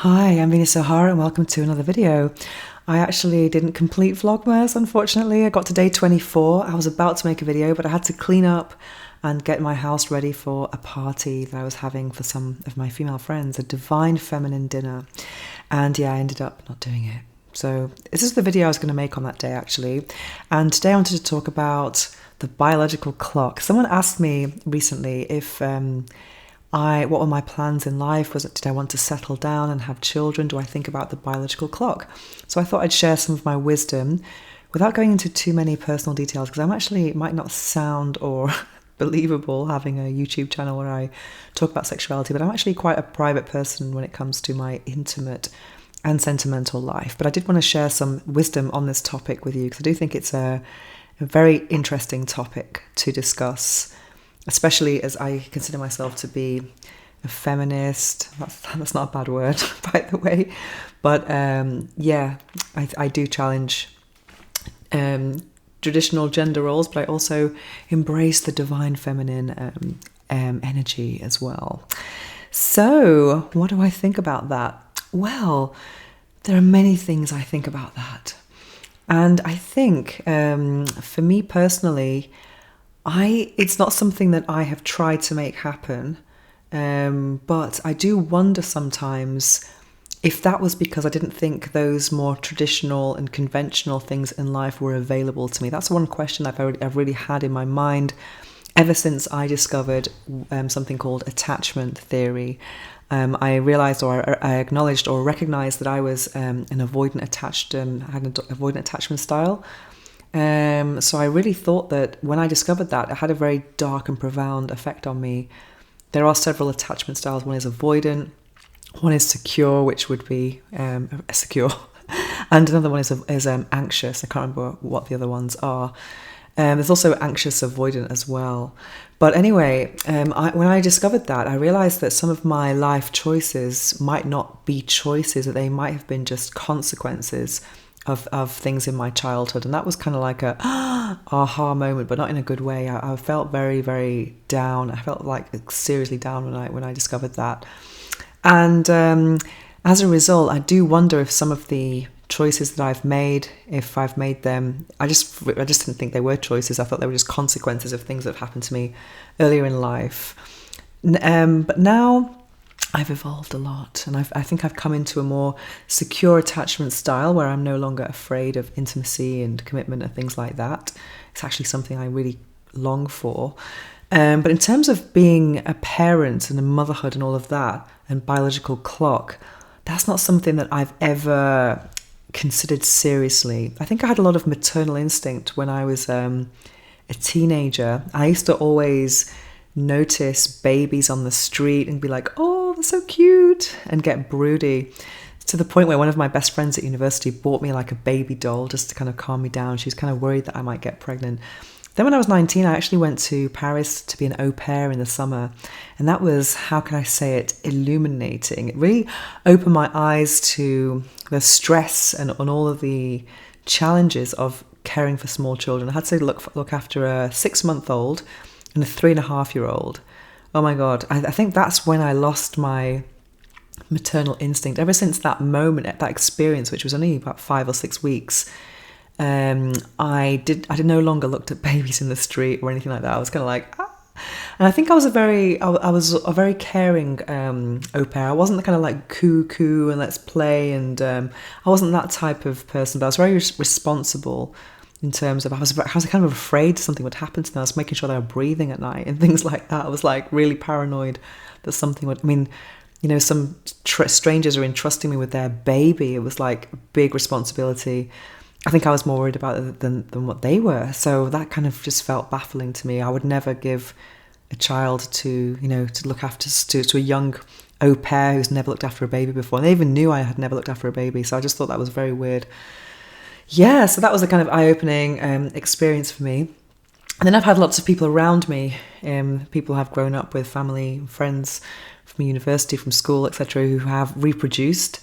Hi, I'm Venus Sahara and welcome to another video. I actually didn't complete Vlogmas, unfortunately. I got to day 24. I was about to make a video, but I had to clean up and get my house ready for a party that I was having for some of my female friends, a divine feminine dinner. And yeah, I ended up not doing it. So this is the video I was going to make on that day, actually. And today I wanted to talk about the biological clock. Someone asked me recently if what were my plans in life? Did I want to settle down and have children? Do I think about the biological clock? So I thought I'd share some of my wisdom without going into too many personal details, because it might not sound or believable having a YouTube channel where I talk about sexuality, but I'm actually quite a private person when it comes to my intimate and sentimental life. But I did want to share some wisdom on this topic with you, because I do think it's a very interesting topic to discuss, especially as I consider myself to be a feminist. That's not a bad word, by the way. But I do challenge traditional gender roles, but I also embrace the divine feminine energy as well. So what do I think about that? Well, there are many things I think about that. And I think for me personally, it's not something that I have tried to make happen, but I do wonder sometimes if that was because I didn't think those more traditional and conventional things in life were available to me. That's one question I've really had in my mind ever since I discovered something called attachment theory. I realized, or I acknowledged or recognized that I was an avoidant attachment style. So I really thought that when I discovered that, it had a very dark and profound effect on me. There are several attachment styles. One is avoidant, one is secure, which would be secure, and another one is anxious. I can't remember what the other ones are. There's also anxious avoidant as well. But anyway, when I discovered that, I realized that some of my life choices might not be choices, that they might have been just consequences of things in my childhood. And that was kind of like a aha moment, but not in a good way. I felt very, very down. I felt like seriously down when I discovered that. And as a result, I do wonder if some of the choices that I've made, if I've made them, I just didn't think they were choices. I thought they were just consequences of things that have happened to me earlier in life. But now I've evolved a lot, and I think I've come into a more secure attachment style where I'm no longer afraid of intimacy and commitment and things like that. It's actually something I really long for. But in terms of being a parent and a motherhood and all of that, and biological clock, that's not something that I've ever considered seriously. I think I had a lot of maternal instinct when I was a teenager. I used to always notice babies on the street and be like, oh, they're so cute, and get broody, to the point where one of my best friends at university bought me like a baby doll just to kind of calm me down. She was kind of worried that I might get pregnant. Then when I was 19, I actually went to Paris to be an au pair in the summer. And that was, how can I say it, illuminating. It really opened my eyes to the stress and on all of the challenges of caring for small children. I had to look after a 6-month-old and a 3.5-year-old. Oh my God. I think that's when I lost my maternal instinct. Ever since that moment, that experience, which was only about 5 or 6 weeks, I no longer looked at babies in the street or anything like that. I was kind of like, ah. And I think I was a very caring au pair. I wasn't the kind of like coo and let's play, and I wasn't that type of person, but I was very responsible in terms of I was kind of afraid something would happen to them. I was making sure they were breathing at night and things like that. I was like really paranoid that something would, some strangers are entrusting me with their baby. It was like a big responsibility. I think I was more worried about it than what they were. So that kind of just felt baffling to me. I would never give a child to look after to a young au pair who's never looked after a baby before. And they even knew I had never looked after a baby. So I just thought that was very weird. Yeah, so that was a kind of eye-opening experience for me. And then I've had lots of people around me, people who have grown up with family, friends from university, from school, etc., who have reproduced.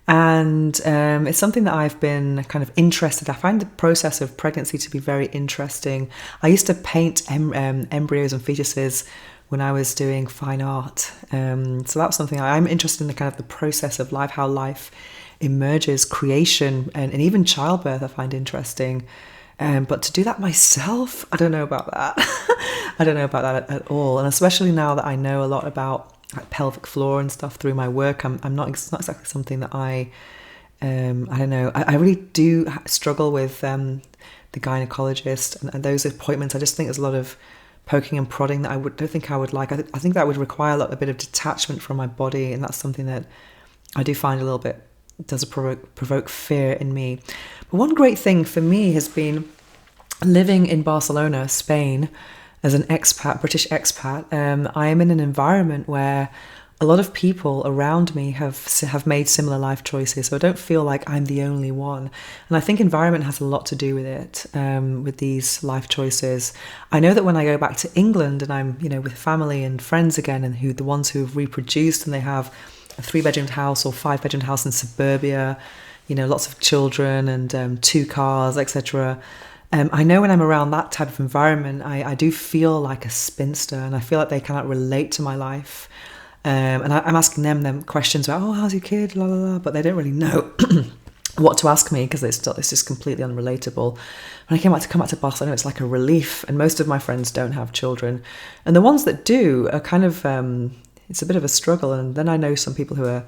And it's something that I've been kind of interested. I find the process of pregnancy to be very interesting. I used to paint embryos and fetuses when I was doing fine art. So that's something I'm interested in, the kind of the process of life, how life emerges, creation, and even childbirth I find interesting. But to do that myself, I don't know about that. I don't know about that at all. And especially now that I know a lot about like pelvic floor and stuff through my work, I'm not, it's not exactly something that I don't know. I really do struggle with the gynecologist and those appointments. I just think there's a lot of poking and prodding that don't think I would like. I think that would require a bit of detachment from my body, and that's something that I do find a little bit does provoke fear in me. But one great thing for me has been living in Barcelona, Spain, as an expat, British expat. I am in an environment where a lot of people around me have made similar life choices, so I don't feel like I'm the only one. And I think environment has a lot to do with it, with these life choices. I know that when I go back to England and I'm, with family and friends again, and the ones who have reproduced and they have a 3-bedroomed house or 5-bedroomed house in suburbia, lots of children and 2 cars, etc. I know when I'm around that type of environment, I do feel like a spinster, and I feel like they cannot relate to my life. And I'm asking them questions about, oh, how's your kid, la la la, but they don't really know what to ask me because it's just completely unrelatable. When I come back to Barcelona, it's like a relief, and most of my friends don't have children, and the ones that do are kind of it's a bit of a struggle. And then I know some people who are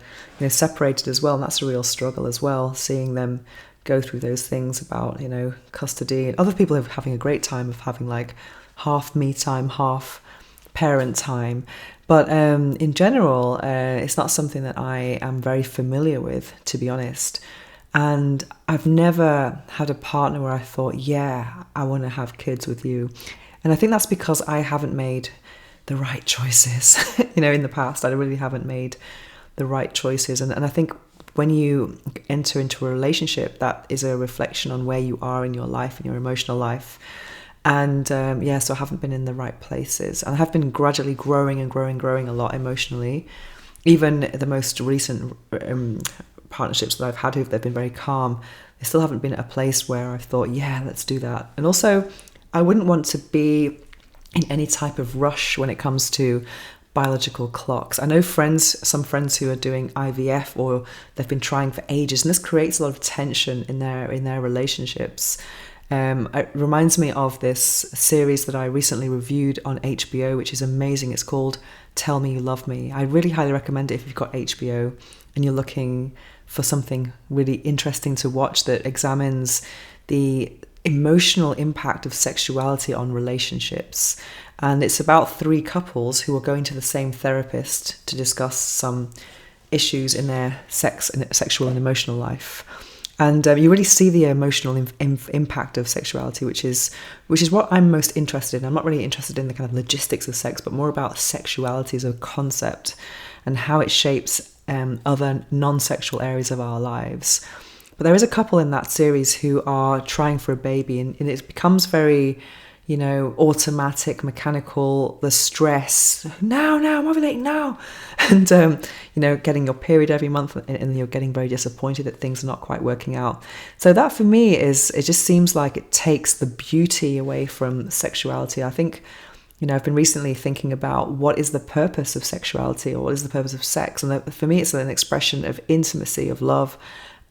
separated as well, and that's a real struggle as well, seeing them go through those things about custody. And other people are having a great time of having like half me time, half parent time. But in general, it's not something that I am very familiar with, to be honest. And I've never had a partner where I thought, yeah, I want to have kids with you. And I think that's because I haven't made the right choices. In the past, I really haven't made the right choices. And I think when you enter into a relationship, that is a reflection on where you are in your life, in your emotional life. And so I haven't been in the right places. And I have been gradually growing a lot emotionally. Even the most recent partnerships that I've had, they've been very calm, they still haven't been at a place where I've thought, yeah, let's do that. And also, I wouldn't want to be in any type of rush when it comes to biological clocks. I know some friends who are doing IVF, or they've been trying for ages, and this creates a lot of tension in their relationships. It reminds me of this series that I recently reviewed on HBO, which is amazing. It's called Tell Me You Love Me. I really highly recommend it if you've got HBO and you're looking for something really interesting to watch that examines the emotional impact of sexuality on relationships. And it's about 3 couples who are going to the same therapist to discuss some issues in their sexual and emotional life. And you really see the emotional impact of sexuality, which is what I'm most interested in. I'm not really interested in the kind of logistics of sex, but more about sexuality as a concept and how it shapes other non-sexual areas of our lives. But there is a couple in that series who are trying for a baby, and it becomes very, automatic, mechanical, the stress, now, I'm ovulating now. And, getting your period every month, and you're getting very disappointed that things are not quite working out. So that for me it just seems like it takes the beauty away from sexuality. I think, I've been recently thinking about what is the purpose of sexuality, or what is the purpose of sex. And for me, it's an expression of intimacy, of love,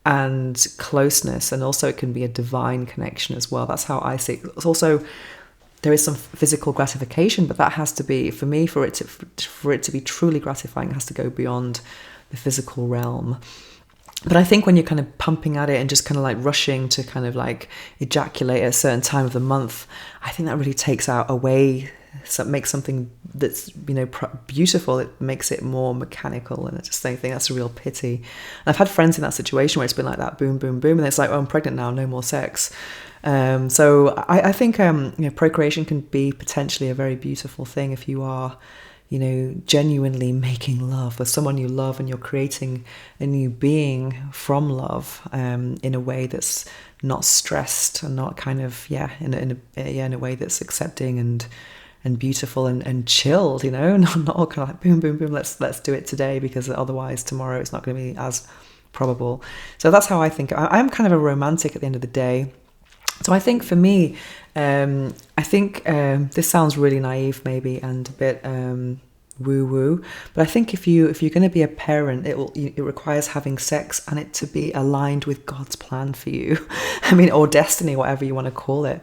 and closeness, and also it can be a divine connection as well. That's how I see it. It's also, there is some physical gratification, but that has to be, for me, for it to be truly gratifying, it has to go beyond the physical realm. But I think when you're kind of pumping at it and just kind of like rushing to kind of like ejaculate at a certain time of the month, I think that really takes away, so it makes something that's beautiful, it makes it more mechanical, and I just think that's a real pity. And I've had friends in that situation where it's been like that, boom boom boom, and it's like, oh, I'm pregnant now, no more sex. So I think procreation can be potentially a very beautiful thing if you are genuinely making love with someone you love, and you're creating a new being from love, in a way that's not stressed and not kind of in a way that's accepting and beautiful and chilled, not all kind of like boom, boom, boom, let's do it today, because otherwise tomorrow it's not going to be as probable. So that's how I think. I'm kind of a romantic at the end of the day. So I think for me, I think this sounds really naive maybe and a bit woo woo, but I think if you're going to be a parent, it requires having sex and it to be aligned with God's plan for you. I mean, or destiny, whatever you want to call it.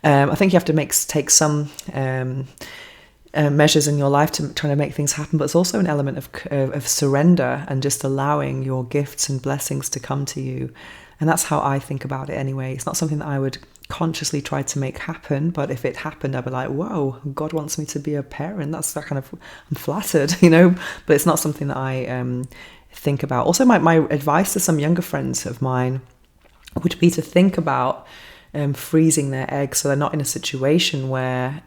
I think you have to take some measures in your life to trying to make things happen, but it's also an element of surrender and just allowing your gifts and blessings to come to you. And that's how I think about it anyway. It's not something that I would consciously try to make happen, but if it happened, I'd be like, whoa, God wants me to be a parent. That's that kind of, I'm flattered, you know, but it's not something that I think about. Also, my advice to some younger friends of mine would be to think about freezing their eggs so they're not in a situation where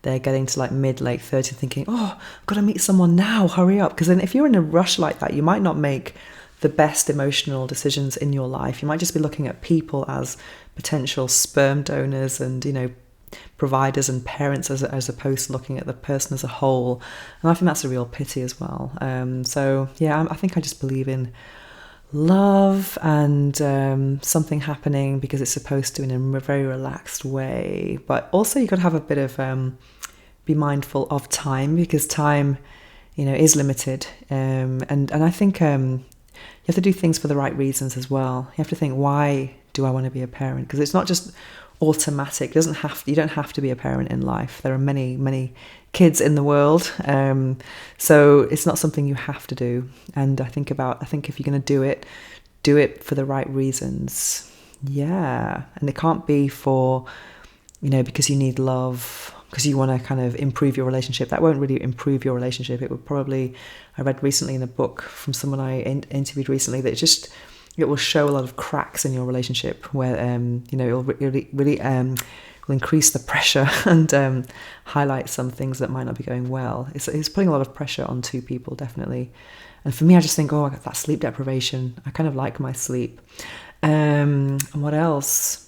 they're getting to like late 30s thinking, oh, I've got to meet someone now, hurry up. Because then if you're in a rush like that, you might not make the best emotional decisions in your life. You might just be looking at people as potential sperm donors and, you know, providers and parents as opposed to looking at the person as a whole. And I think that's a real pity as well. So yeah, I think I just believe in love and something happening because it's supposed to in a very relaxed way. But also you've got to have a bit of be mindful of time, because time, you know, is limited. And I think you have to do things for the right reasons as well. You have to think, why do I want to be a parent? Because it's not just automatic. It doesn't have. You don't have to be a parent in life. There are many kids in the world, so it's not something you have to do. And I think if you're going to do it for the right reasons. Yeah, and it can't be for, you know, because you need love, because you want to kind of improve your relationship. That won't really improve your relationship. It would probably, I read recently in a book from someone I interviewed recently, that it will show a lot of cracks in your relationship where, you know, it'll really will increase the pressure and highlight some things that might not be going well. It's putting a lot of pressure on two people, definitely. And for me, I just think, oh, I got that sleep deprivation. I kind of like my sleep. And what else?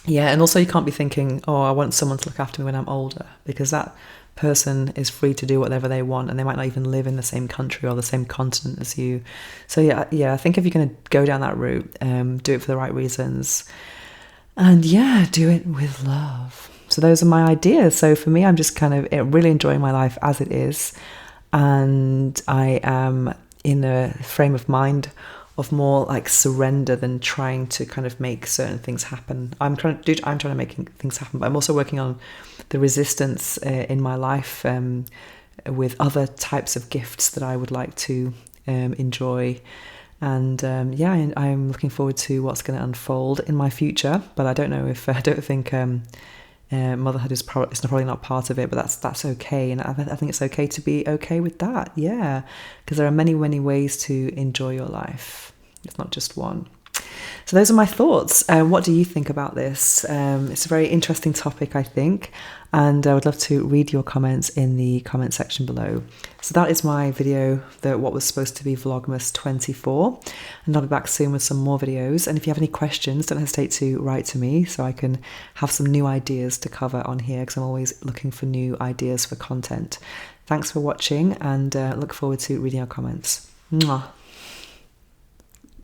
Yeah, and also you can't be thinking, oh, I want someone to look after me when I'm older, because that person is free to do whatever they want and they might not even live in the same country or the same continent as you. So yeah, I think if you're going to go down that route, do it for the right reasons. And yeah, do it with love. So those are my ideas. So for me, I'm just kind of really enjoying my life as it is. And I am in a frame of mind of more like surrender than trying to kind of make certain things happen. I'm trying to make things happen, but I'm also working on the resistance in my life with other types of gifts that I would like to enjoy. And yeah, I'm looking forward to what's going to unfold in my future. But I don't know if I don't think motherhood is probably not part of it. But that's okay, and I think it's okay to be okay with that. Yeah, because there are many ways to enjoy your life. It's not just one. So those are my thoughts. What do you think about this? It's a very interesting topic, I think, and I would love to read your comments in the comment section below. So that is my video, what was supposed to be Vlogmas 24, and I'll be back soon with some more videos. And if you have any questions, don't hesitate to write to me so I can have some new ideas to cover on here, because I'm always looking for new ideas for content. Thanks for watching, and look forward to reading your comments. Mwah.